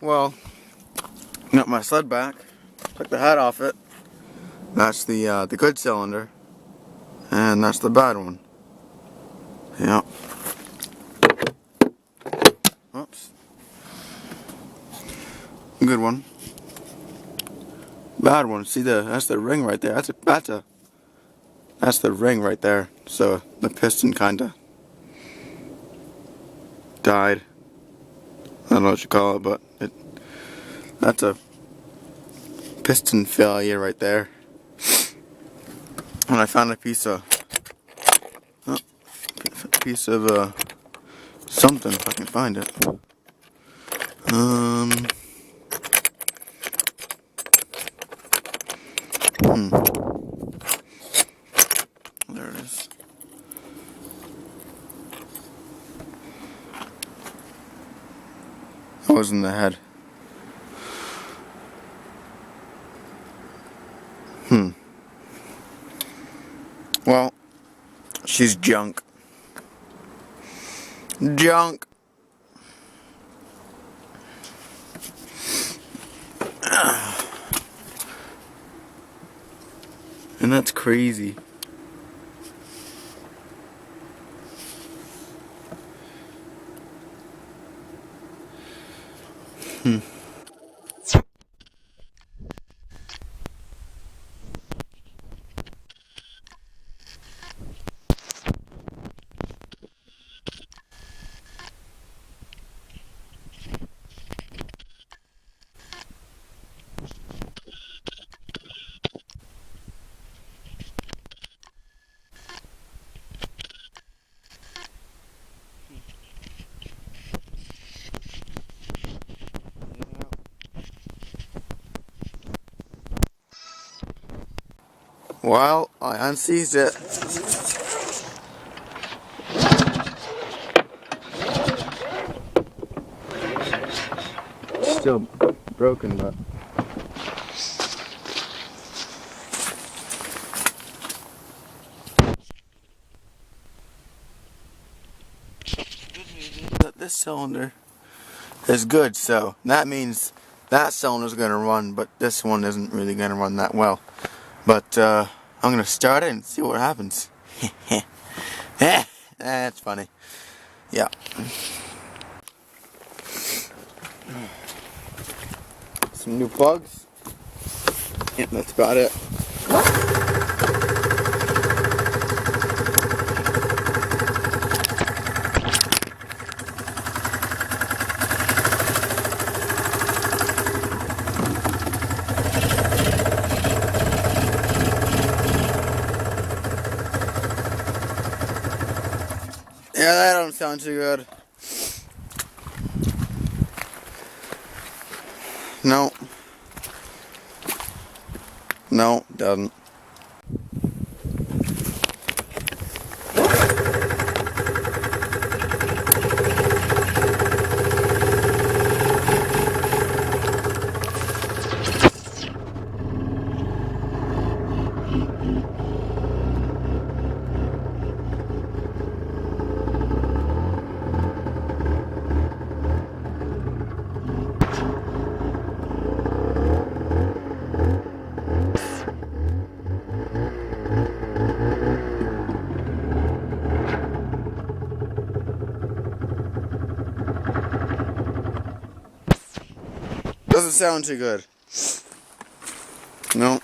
Well, got my sled back. Took the head off it. That's the good cylinder, and that's the bad one. Yeah. Oops. Good one. Bad one. See that's the ring right there. That's the ring right there. So the piston kinda died. I don't know what you call it, but that's a piston failure right there. And I found a piece of something, if I can find it. There it is. That was in the head. Well, she's junk. Junk. And that's crazy. Well, I unseized it. Still broken, but this cylinder is good, so that means that cylinder's going to run, but this one isn't really going to run that well. But I'm going to start it and see what happens. That's funny. Yeah. Some new plugs. Yep, that's about it. Yeah, that don't sound too good. No. No, doesn't. Doesn't sound too good. No.